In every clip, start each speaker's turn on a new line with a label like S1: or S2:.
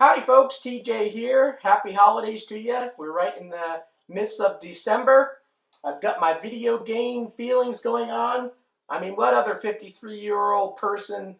S1: Howdy folks, TJ here. Happy holidays to you. We're right in the midst of December. I've got my video game feelings going on. I mean, what other 53-year-old person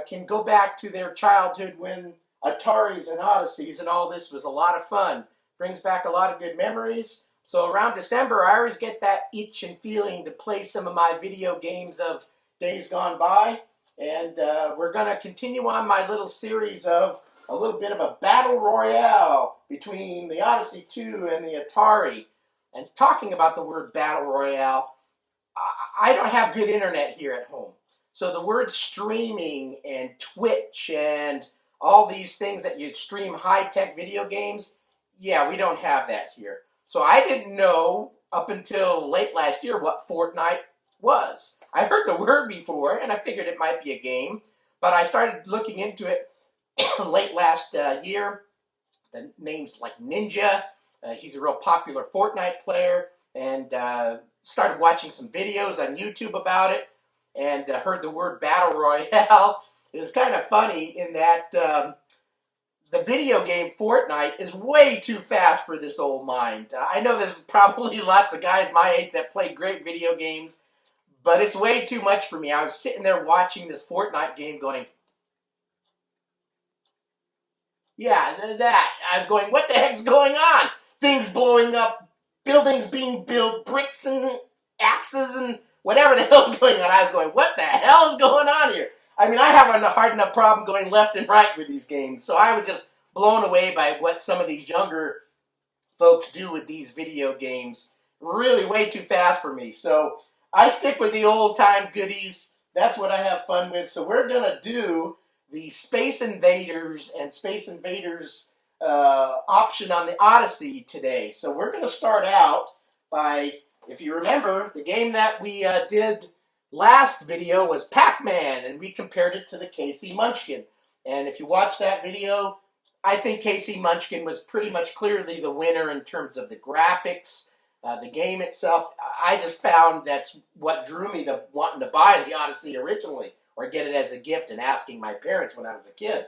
S1: can go back to their childhood when Ataris and Odysseys and all this was a lot of fun. Brings back a lot of good memories. So around December, I always get that itch and feeling to play some of my video games of days gone by. And we're going to continue on my little series of a little bit of a battle royale between the Odyssey 2 and the Atari. And talking about the word battle royale, I don't have good internet here at home. So the word streaming and Twitch and all these things that you stream high-tech video games, yeah, we don't have that here. So I didn't know up until late last year what Fortnite was. I heard the word before, and I figured it might be a game, but I started looking into it late last year. The name's like Ninja. He's a real popular Fortnite player, and started watching some videos on YouTube about it, and heard the word Battle Royale. It was kind of funny in that the video game Fortnite is way too fast for this old mind. I know there's probably lots of guys my age that play great video games, but it's way too much for me. I was sitting there watching this Fortnite game going, yeah, that. I was going, what the heck's going on? Things blowing up, buildings being built, bricks and axes and whatever the hell's going on. I was going, what the hell is going on here? I mean, I have a hard enough problem going left and right with these games, so I was just blown away by what some of these younger folks do with these video games. Really way too fast for me. So I stick with the old-time goodies. That's what I have fun with. So we're going to do the Space Invaders and Space Invaders option on the Odyssey today. So we're going to start out by, if you remember, the game that we did last video was Pac-Man, and we compared it to the KC Munchkin. And if you watch that video, I think KC Munchkin was pretty much clearly the winner in terms of the graphics, the game itself. I just found that's what drew me to wanting to buy the Odyssey originally, or get it as a gift and asking my parents when I was a kid.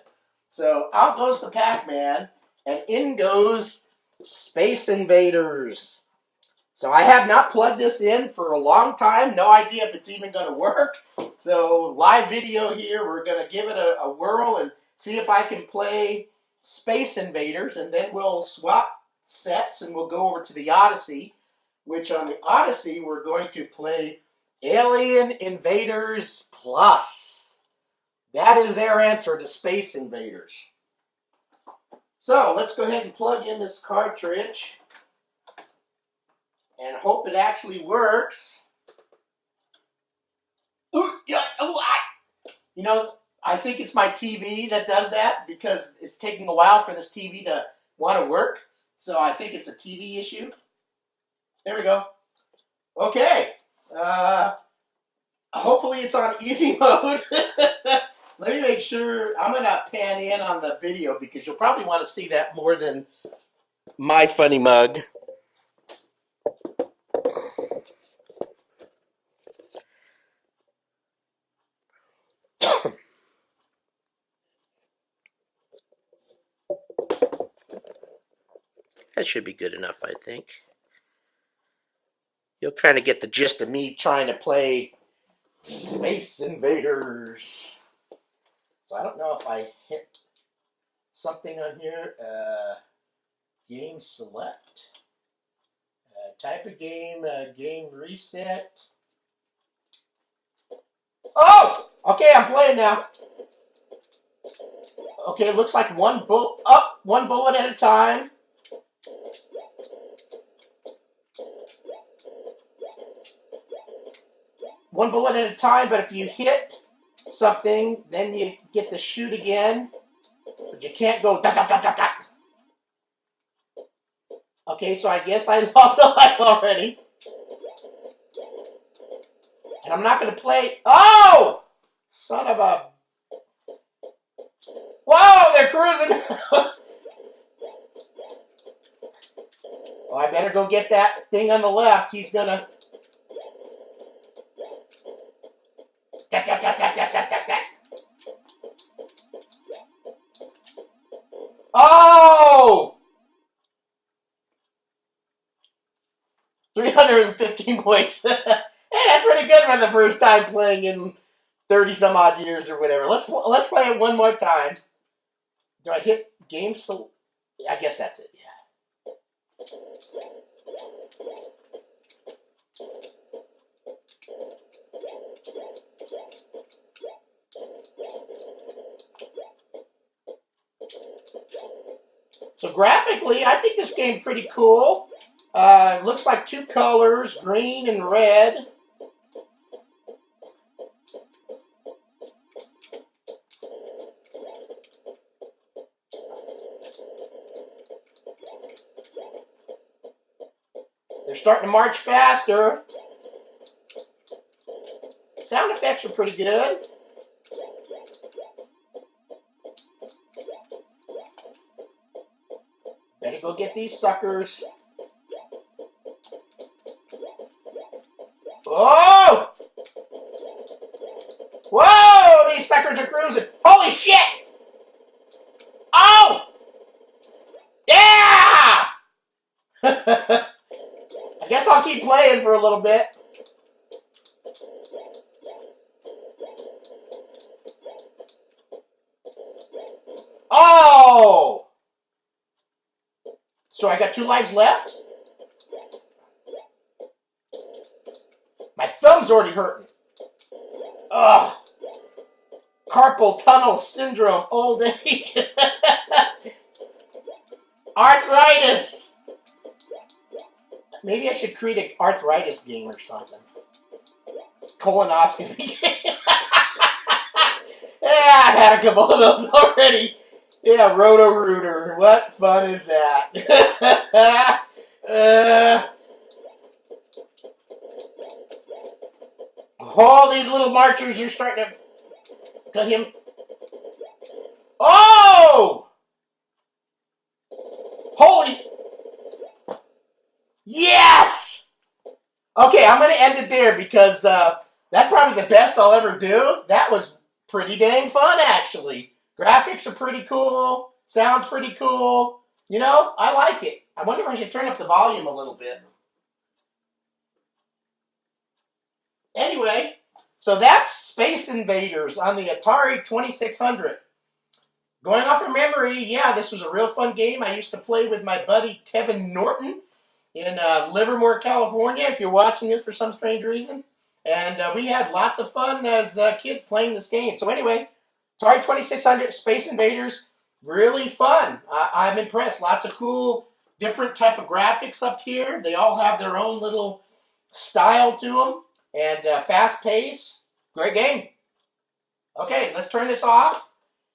S1: So out goes the Pac-Man, and in goes Space Invaders. So I have not plugged this in for a long time. No idea if it's even going to work. So live video here. We're going to give it a whirl and see if I can play Space Invaders. And then we'll swap sets and we'll go over to the Odyssey, which on the Odyssey we're going to play Alien Invaders Plus. That is their answer to Space Invaders. So let's go ahead and plug in this cartridge and hope it actually works. Ooh, yeah, oh, I think it's my TV that does that because it's taking a while for this TV to want to work. So I think it's a TV issue. There we go. Okay. Hopefully it's on easy mode. Let me make sure. I'm going to pan in on the video because you'll probably want to see that more than my funny mug. That should be good enough, I think. You'll kind of get the gist of me trying to play Space Invaders. So I don't know if I hit something on here. Game select. Type of game. Game reset. Oh! Okay, I'm playing now. Okay, it looks like one bullet at a time. One bullet at a time, but if you hit something, then you get to shoot again. But you can't go da da da da da. Okay, so I guess I lost a life already. And I'm not going to play. Oh! Son of a. Whoa, they're cruising. Oh, I better go get that thing on the left. He's going to. Oh! 315 points. Hey, that's pretty good for the first time playing in 30 some odd years or whatever. Let's play it one more time. Do I hit game select? I guess that's it. Yeah. So graphically, I think this game's pretty cool. Looks like two colors, green and red. They're starting to march faster. Sound effects are pretty good. Better go get these suckers. Oh! Whoa! These suckers are cruising. Holy shit! Oh! Yeah! I guess I'll keep playing for a little bit. Oh! So I got 2 lives left? My thumb's already hurting. Ugh. Carpal tunnel syndrome, old age. Arthritis. Maybe I should create an arthritis game or something. Colonoscopy game. Yeah, I've had a couple of those already. Yeah, Roto-Rooter. What fun is that? Oh, these little marchers are starting to cut him. Oh! Holy! Yes! Okay, I'm going to end it there because that's probably the best I'll ever do. That was pretty dang fun, actually. Graphics are pretty cool. Sounds pretty cool. You know, I like it. I wonder if I should turn up the volume a little bit. Anyway, so that's Space Invaders on the Atari 2600. Going off of memory, yeah, this was a real fun game. I used to play with my buddy Kevin Norton in Livermore, California, if you're watching this for some strange reason. And we had lots of fun as kids playing this game. So anyway, Atari 2600 Space Invaders, really fun. I'm impressed. Lots of cool, different type of graphics up here. They all have their own little style to them. And fast pace. Great game. Okay, let's turn this off.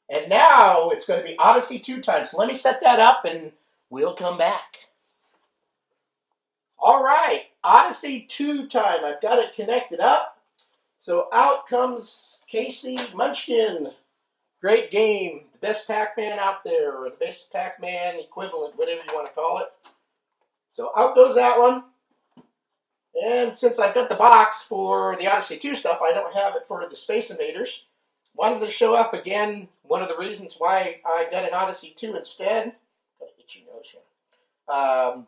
S1: And now it's going to be Odyssey 2 time. So let me set that up and we'll come back. All right, Odyssey 2 time. I've got it connected up. So out comes Casey Munchkin. Great game. The best Pac-Man out there, or the best Pac-Man equivalent, whatever you want to call it. So out goes that one. And since I've got the box for the Odyssey 2 stuff, I don't have it for the Space Invaders. Wanted to show off again one of the reasons why I got an Odyssey 2 instead. Got an itchy nose here.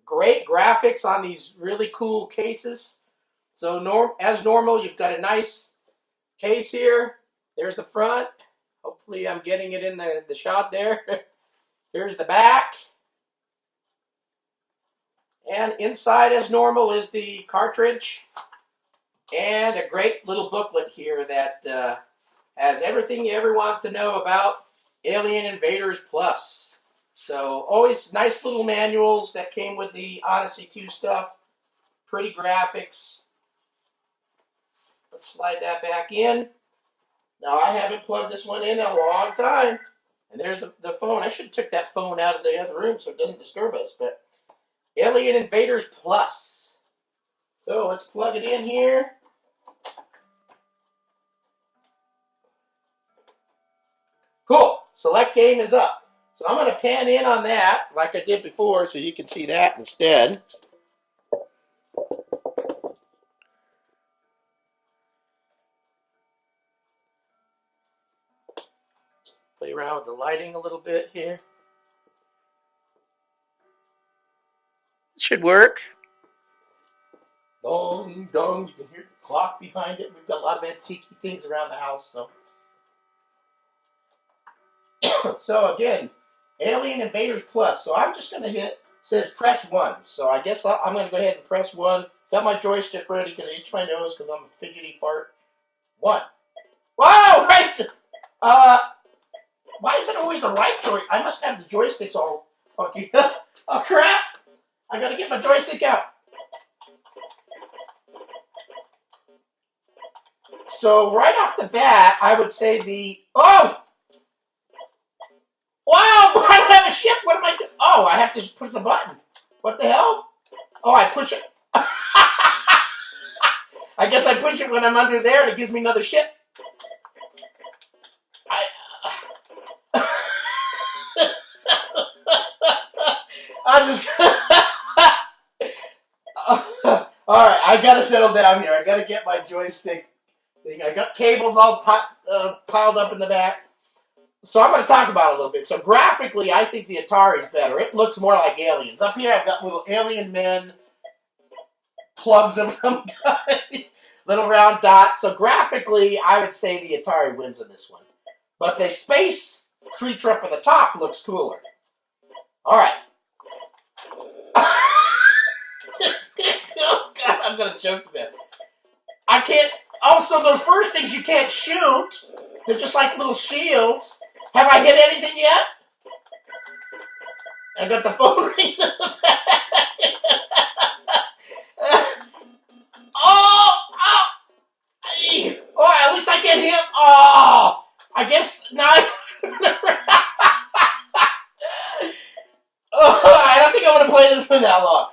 S1: Great graphics on these really cool cases. So as normal, you've got a nice case here. There's the front. Hopefully I'm getting it in the shot there. Here's the back. And inside, as normal, is the cartridge. And a great little booklet here that has everything you ever want to know about Alien Invaders Plus. So always nice little manuals that came with the Odyssey 2 stuff. Pretty graphics. Let's slide that back in. Now I haven't plugged this one in a long time. And there's the phone. I should have took that phone out of the other room so it doesn't disturb us. But Alien Invaders Plus. So let's plug it in here. Cool. Select game is up. So I'm going to pan in on that like I did before so you can see that instead. Play around with the lighting a little bit here. should work. Dong, dong. You can hear the clock behind it. We've got a lot of antique things around the house. So again, Alien Invaders Plus. So I'm just going to hit, says press 1. So I guess I'm going to go ahead and press 1. Got my joystick ready. Going to itch my nose because I'm a fidgety fart. 1. Wow, right. Why is it always the right joystick? I must have the joysticks all funky. Oh, crap. I got to get my joystick out. So right off the bat, I would say oh! Wow, I don't have a ship. What am I doing? Oh, I have to push the button. What the hell? Oh, I push it. I guess I push it when I'm under there and it gives me another ship. I'm just... Alright, I gotta settle down here. I gotta get my joystick thing. I got cables all piled up in the back. So I'm going to talk about it a little bit. So graphically, I think the Atari's better. It looks more like aliens. Up here, I've got little alien men, plugs of some kind, little round dots. So graphically, I would say the Atari wins in this one. But the space creature up at the top looks cooler. All right. Oh, God, I'm going to choke to that. I can't... Also, those first things you can't shoot. They're just like little shields. Have I hit anything yet? I got the phone ringing in the back. Oh, at least I get him. Oh, I guess now I don't think I'm going to play this for that long.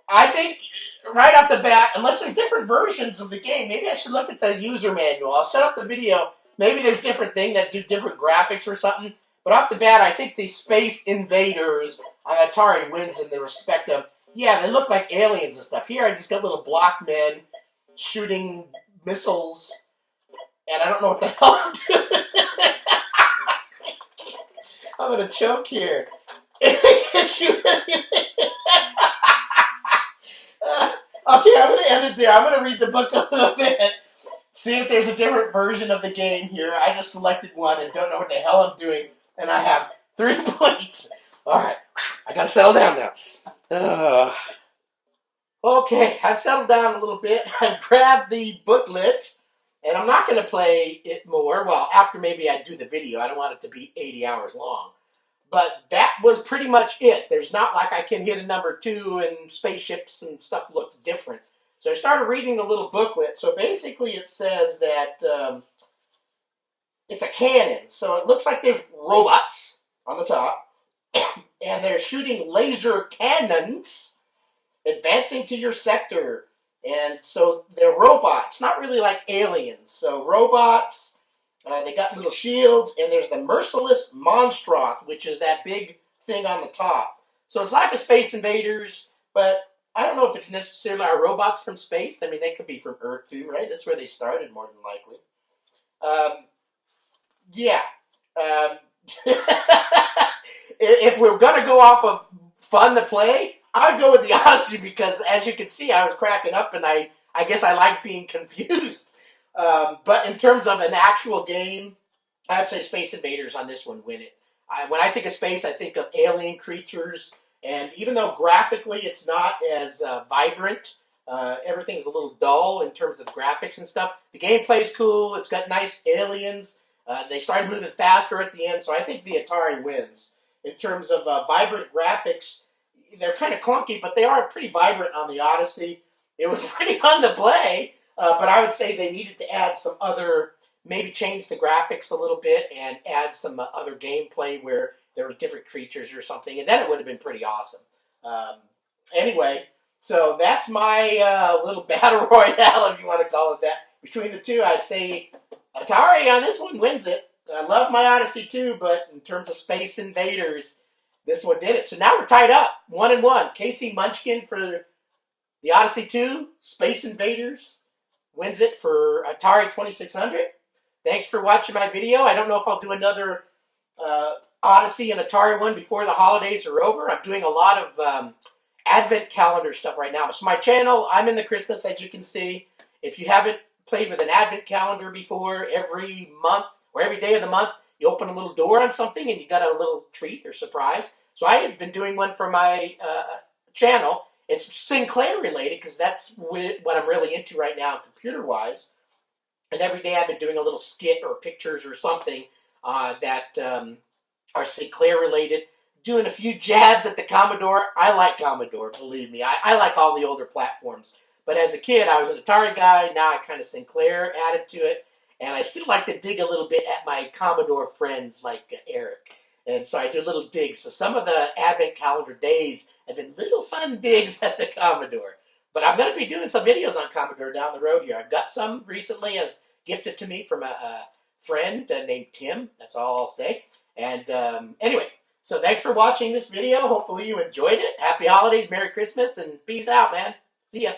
S1: I think right off the bat, unless there's different versions of the game, maybe I should look at the user manual. I'll set up the video. Maybe there's different things that do different graphics or something. But off the bat, I think the Space Invaders on Atari wins in the respect of, yeah, they look like aliens and stuff. Here I just got little block men shooting missiles. And I don't know what the hell I'm doing. I'm going to choke here. I can't shoot anything. Okay, I'm going to end it there. I'm going to read the book a little bit. See if there's a different version of the game here. I just selected one and don't know what the hell I'm doing. And I have 3 points. All right, I got to settle down now. Okay, I've settled down a little bit. I've grabbed the booklet. And I'm not going to play it more. Well, after maybe I do the video. I don't want it to be 80 hours long. But that was pretty much it. There's not like I can hit a number 2 and spaceships and stuff looked different. So I started reading the little booklet. So basically it says that it's a cannon. So it looks like there's robots on the top. And they're shooting laser cannons advancing to your sector. And so they're robots, not really like aliens. So robots, they got little shields, and there's the Merciless Monstroth, which is that big thing on the top. So it's like a Space Invaders, but I don't know if it's necessarily our robots from space. I mean, they could be from Earth too, right? That's where they started, more than likely. Yeah. If we're going to go off of fun to play, I would go with the Odyssey because, as you can see, I was cracking up, and I guess I like being confused. But in terms of an actual game, I would say Space Invaders on this one win it. When I think of space, I think of alien creatures, and even though graphically it's not as vibrant, everything's a little dull in terms of the graphics and stuff. The gameplay is cool. It's got nice aliens. They started moving faster at the end, so I think the Atari wins. In terms of vibrant graphics, they're kind of clunky, but they are pretty vibrant on the Odyssey. It was pretty fun to play, but I would say they needed to add some other, maybe change the graphics a little bit and add some other gameplay where there was different creatures or something, and then it would have been pretty awesome. Anyway, so that's my little battle royale, if you want to call it that. Between the two, I'd say Atari on this one wins it. I love my Odyssey too, but in terms of Space Invaders, this one did it. So now we're tied up, 1-1. Casey Munchkin for the Odyssey 2. Space Invaders wins it for Atari 2600. Thanks for watching my video. I don't know if I'll do another Odyssey and Atari one before the holidays are over. I'm doing a lot of Advent calendar stuff right now. So my channel, I'm in the Christmas, as you can see. If you haven't played with an Advent calendar before, every month or every day of the month, you open a little door on something and you got a little treat or surprise. So I have been doing one for my channel. It's Sinclair related because that's what I'm really into right now, computer-wise. And every day I've been doing a little skit or pictures or something that are Sinclair related. Doing a few jabs at the Commodore. I like Commodore, believe me. I like all the older platforms. But as a kid, I was an Atari guy. Now I kind of Sinclair added to it. And I still like to dig a little bit at my Commodore friends like Eric. And so I do little digs. So some of the Advent calendar days have been little fun digs at the Commodore. But I'm going to be doing some videos on Commodore down the road here. I've got some recently as gifted to me from a friend named Tim. That's all I'll say. And anyway, so thanks for watching this video. Hopefully you enjoyed it. Happy holidays, Merry Christmas, and peace out, man. See ya.